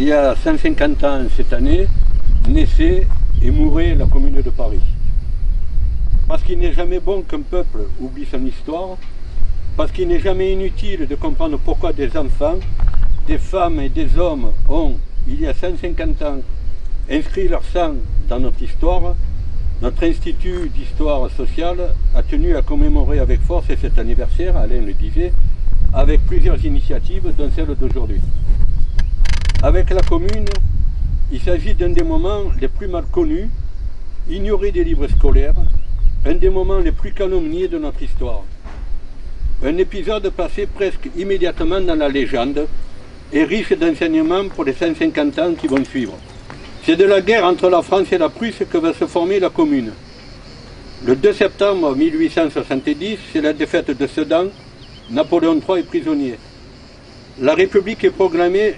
il y a 150 ans cette année, naissait et mourait la Commune de Paris. Parce qu'il n'est jamais bon qu'un peuple oublie son histoire, parce qu'il n'est jamais inutile de comprendre pourquoi des enfants, des femmes et des hommes ont, il y a 150 ans, inscrit leur sang dans notre histoire, notre Institut d'histoire sociale a tenu à commémorer avec force cet anniversaire, Alain le disait, avec plusieurs initiatives, dont celle d'aujourd'hui. Avec la commune, il s'agit d'un des moments les plus mal connus, ignorés des livres scolaires, un des moments les plus calomniés de notre histoire. Un épisode passé presque immédiatement dans la légende et riche d'enseignements pour les 150 ans qui vont suivre. C'est de la guerre entre la France et la Prusse que va se former la commune. Le 2 septembre 1870, c'est la défaite de Sedan, Napoléon III est prisonnier. La République est proclamée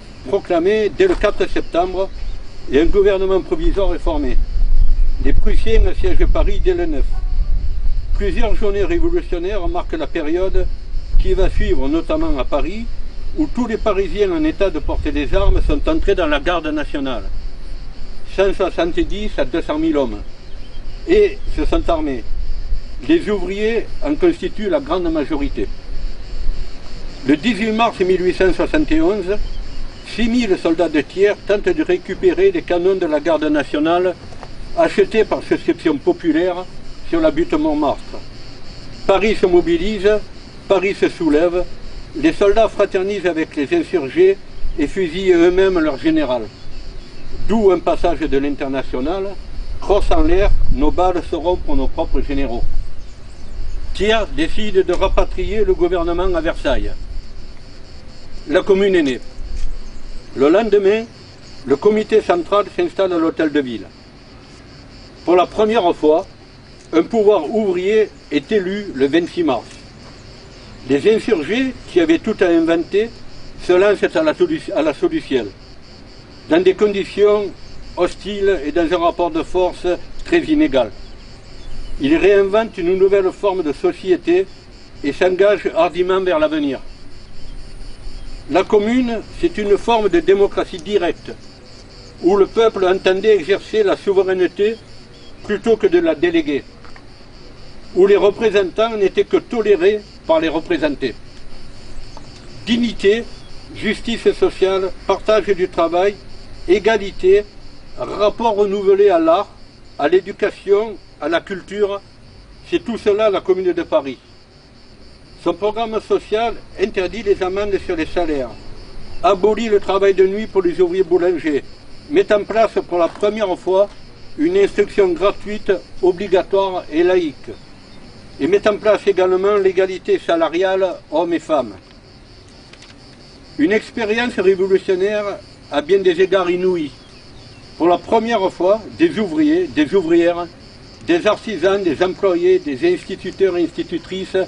dès le 4 septembre et un gouvernement provisoire est formé. Les Prussiens assiègent Paris dès le 9. Plusieurs journées révolutionnaires marquent la période qui va suivre, notamment à Paris, où tous les Parisiens en état de porter des armes sont entrés dans la garde nationale. 170 à 200 000 hommes, et se sont armés. Les ouvriers en constituent la grande majorité. Le 18 mars 1871, 6 000 soldats de Thiers tentent de récupérer les canons de la garde nationale achetés par souscription populaire sur la butte Montmartre. Paris se mobilise, Paris se soulève, les soldats fraternisent avec les insurgés et fusillent eux-mêmes leur général. D'où un passage de l'Internationale, crosse en l'air, nos balles seront pour nos propres généraux. Thiers décide de rapatrier le gouvernement à Versailles. La commune est née. Le lendemain, le comité central s'installe à l'hôtel de ville. Pour la première fois, un pouvoir ouvrier est élu le 26 mars. Les insurgés, qui avaient tout à inventer, se lancent à l'assaut du ciel, dans des conditions hostiles et dans un rapport de force très inégal. Ils réinventent une nouvelle forme de société et s'engagent hardiment vers l'avenir. La commune, c'est une forme de démocratie directe, où le peuple entendait exercer la souveraineté plutôt que de la déléguer, où les représentants n'étaient que tolérés par les représentés. Dignité, justice sociale, partage du travail, égalité, rapport renouvelé à l'art, à l'éducation, à la culture, c'est tout cela la Commune de Paris. Son programme social interdit les amendes sur les salaires, abolit le travail de nuit pour les ouvriers boulangers, met en place pour la première fois une instruction gratuite, obligatoire et laïque, et met en place également l'égalité salariale hommes et femmes. Une expérience révolutionnaire à bien des égards inouïs. Pour la première fois, des ouvriers, des ouvrières, des artisans, des employés, des instituteurs et institutrices,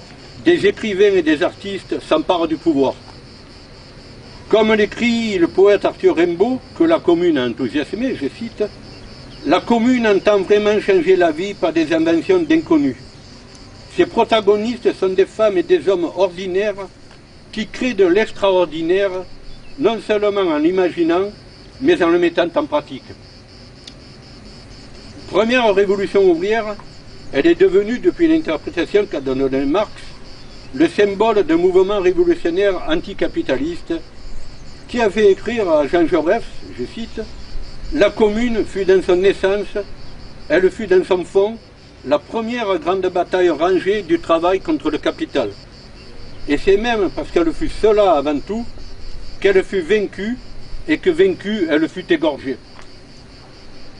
des écrivains et des artistes s'emparent du pouvoir. Comme l'écrit le poète Arthur Rimbaud, que la commune a enthousiasmé, je cite, « La commune entend vraiment changer la vie par des inventions d'inconnus. Ses protagonistes sont des femmes et des hommes ordinaires qui créent de l'extraordinaire, non seulement en l'imaginant, mais en le mettant en pratique. » Première révolution ouvrière, elle est devenue, depuis l'interprétation qu'a donnée Marx, le symbole d'un mouvement révolutionnaire anticapitaliste qui a fait écrire à Jean Jaurès, je cite, « La commune fut dans son essence, elle fut dans son fond, la première grande bataille rangée du travail contre le capital. Et c'est même parce qu'elle fut cela avant tout, qu'elle fut vaincue, et que vaincue, elle fut égorgée. »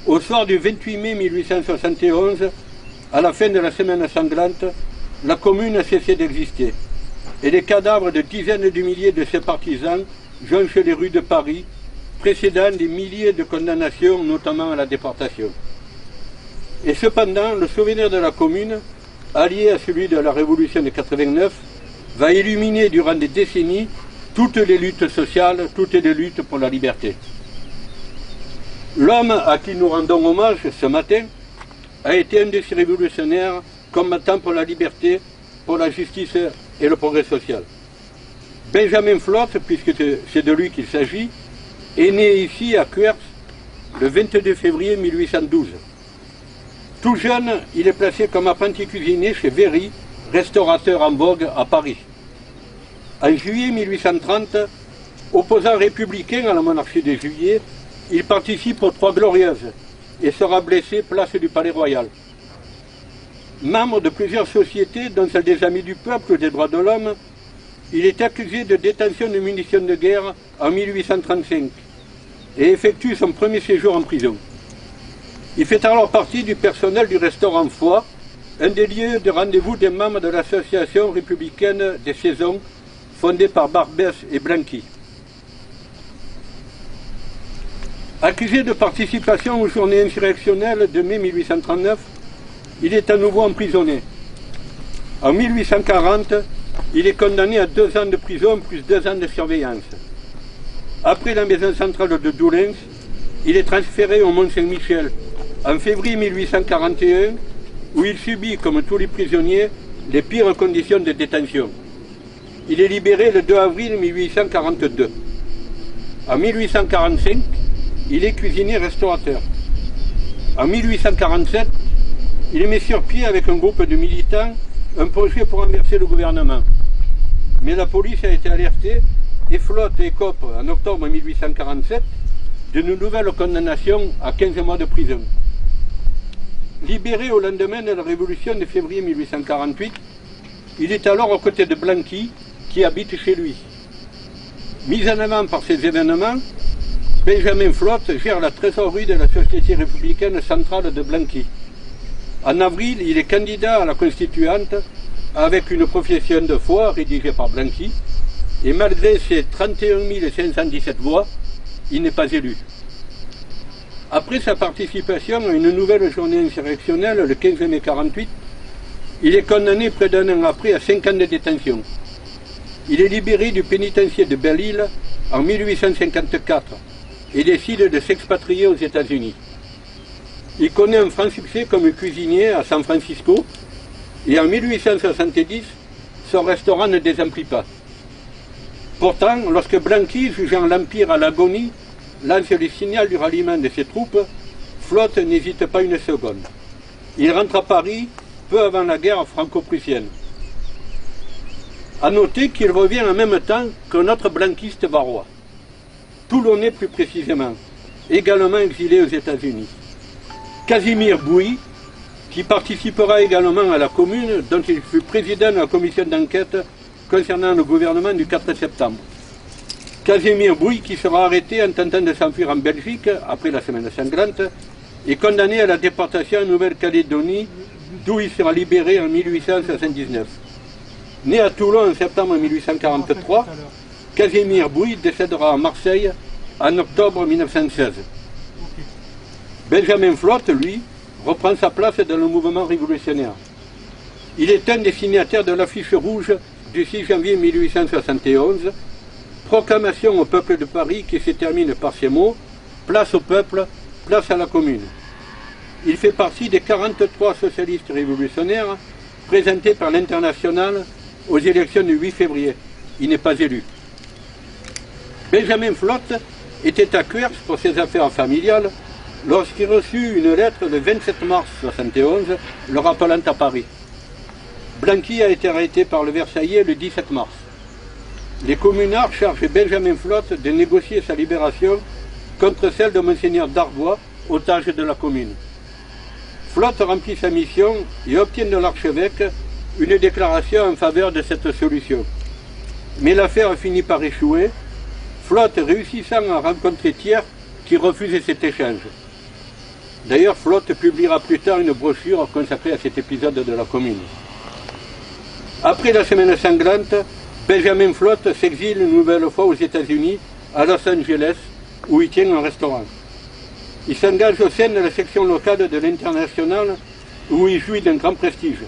Au soir du 28 mai 1871, à la fin de la semaine sanglante, la commune a cessé d'exister, et les cadavres de dizaines de milliers de ses partisans jonchent les rues de Paris, précédant des milliers de condamnations, notamment à la déportation. Et cependant, le souvenir de la commune, allié à celui de la Révolution de 89, va illuminer durant des décennies toutes les luttes sociales, toutes les luttes pour la liberté. L'homme à qui nous rendons hommage ce matin a été un de ces révolutionnaires combattant pour la liberté, pour la justice et le progrès social. Benjamin Flotte, puisque c'est de lui qu'il s'agit, est né ici à Cuers le 22 février 1812. Tout jeune, il est placé comme apprenti cuisinier chez Véry, restaurateur en vogue à Paris. En juillet 1830, opposant républicain à la monarchie de Juillet, il participe aux Trois Glorieuses et sera blessé place du Palais Royal. Membre de plusieurs sociétés, dont celle des Amis du Peuple ou des Droits de l'Homme, il est accusé de détention de munitions de guerre en 1835 et effectue son premier séjour en prison. Il fait alors partie du personnel du restaurant Foix, un des lieux de rendez-vous des membres de l'association républicaine des saisons, fondée par Barbès et Blanqui. Accusé de participation aux journées insurrectionnelles de mai 1839, il est à nouveau emprisonné. En 1840, il est condamné à 2 ans de prison plus 2 ans de surveillance. Après la maison centrale de Doullens, il est transféré au Mont-Saint-Michel en février 1841, où il subit, comme tous les prisonniers, les pires conditions de détention. Il est libéré le 2 avril 1842. En 1845, il est cuisinier-restaurateur. En 1847, il met sur pied avec un groupe de militants un projet pour renverser le gouvernement. Mais la police a été alertée et Flotte écope en octobre 1847 d'une nouvelle condamnation à 15 mois de prison. Libéré au lendemain de la révolution de février 1848, il est alors aux côtés de Blanqui, qui habite chez lui. Mis en avant par ces événements, Benjamin Flotte gère la trésorerie de la Société républicaine centrale de Blanqui. En avril, il est candidat à la Constituante avec une profession de foi rédigée par Blanqui, et malgré ses 31 517 voix, il n'est pas élu. Après sa participation à une nouvelle journée insurrectionnelle le 15 mai 1948, il est condamné près d'un an après à 5 ans de détention. Il est libéré du pénitencier de Belle-Île en 1854 et décide de s'expatrier aux États-Unis. Il connaît un franc succès comme cuisinier à San Francisco et en 1870, son restaurant ne désemplit pas. Pourtant, lorsque Blanqui, jugeant l'Empire à l'agonie, lance le signal du ralliement de ses troupes, Flotte n'hésite pas une seconde. Il rentre à Paris peu avant la guerre franco-prussienne. A noter qu'il revient en même temps qu'un autre blanquiste varois, toulonnais plus précisément, également exilé aux États-Unis. Casimir Bouy, qui participera également à la Commune, dont il fut président de la commission d'enquête concernant le gouvernement du 4 septembre. Casimir Bouy, qui sera arrêté en tentant de s'enfuir en Belgique après la Semaine sanglante, est condamné à la déportation en Nouvelle-Calédonie, d'où il sera libéré en 1879. Né à Toulon en septembre 1843, Casimir Bouy décédera à Marseille en octobre 1916. Benjamin Flotte, lui, reprend sa place dans le mouvement révolutionnaire. Il est un des signataires de l'affiche rouge du 6 janvier 1871, proclamation au peuple de Paris qui se termine par ces mots « Place au peuple, place à la commune ». Il fait partie des 43 socialistes révolutionnaires présentés par l'Internationale aux élections du 8 février. Il n'est pas élu. Benjamin Flotte était à Cuers pour ses affaires familiales lorsqu'il reçut une lettre le 27 mars 1971 le rappelant à Paris. Blanqui a été arrêté par le Versaillais le 17 mars. Les communards chargent Benjamin Flotte de négocier sa libération contre celle de Monseigneur Darbois, otage de la commune. Flotte remplit sa mission et obtient de l'archevêque une déclaration en faveur de cette solution. Mais l'affaire finit par échouer, Flotte réussissant à rencontrer Thiers qui refuse cet échange. D'ailleurs, Flotte publiera plus tard une brochure consacrée à cet épisode de la commune. Après la Semaine sanglante, Benjamin Flotte s'exile une nouvelle fois aux États-Unis, à Los Angeles, où il tient un restaurant. Il s'engage au sein de la section locale de l'Internationale, où il jouit d'un grand prestige,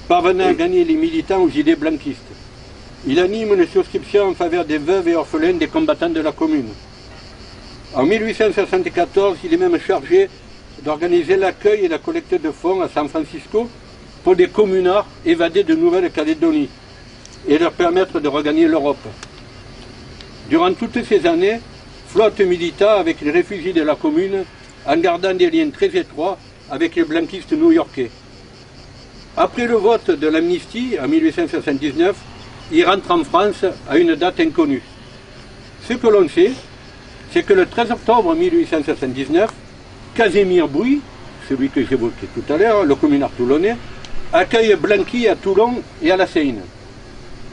parvenant à gagner les militants aux idées blanquistes. Il anime une souscription en faveur des veuves et orphelins des combattants de la commune. En 1874, il est même chargé d'organiser l'accueil et la collecte de fonds à San Francisco pour des communards évadés de Nouvelle-Calédonie et leur permettre de regagner l'Europe. Durant toutes ces années, flotte milita avec les réfugiés de la commune en gardant des liens très étroits avec les blanquistes new-yorkais. Après le vote de l'amnistie en 1879, il rentre en France à une date inconnue. Ce que l'on sait, c'est que le 13 octobre 1879, Casimir Brouy, celui que j'évoquais tout à l'heure, le communard toulonnais, accueille Blanqui à Toulon et à la Seine.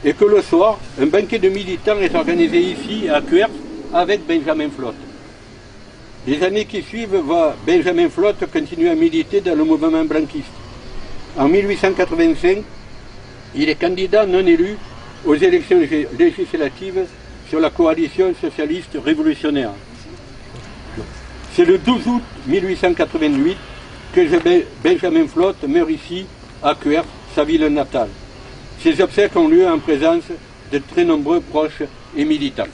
Et que le soir, un banquet de militants est organisé ici, à Cuers, avec Benjamin Flotte. Les années qui suivent voient Benjamin Flotte continuer à militer dans le mouvement blanquiste. En 1885, il est candidat non élu aux élections législatives sur la coalition socialiste révolutionnaire. C'est le 12 août 1888 que Benjamin Flotte meurt ici, à Cuers, sa ville natale. Ses obsèques ont lieu en présence de très nombreux proches et militants.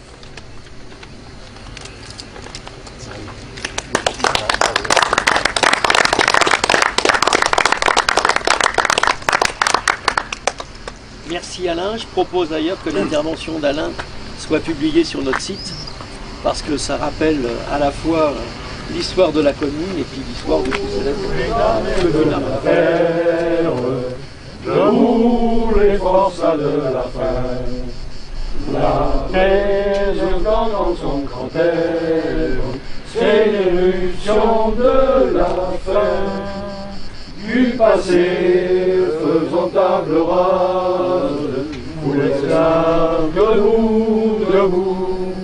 Merci Alain. Je propose d'ailleurs que l'intervention d'Alain soit publiée sur notre site, parce que ça rappelle à la fois l'histoire de la commune et puis l'histoire de tout cela. Debout les forçats de la fin, la thèse dans son grand air, c'est l'éruption de la fin, du passé faisant table rase, où l'esclave debout, debout,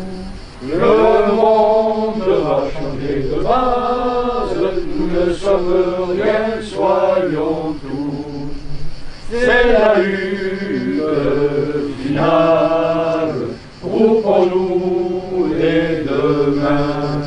le monde va changer de base, nous ne sommes rien, soyons tous. C'est la lutte finale, groupons-nous les deux mains.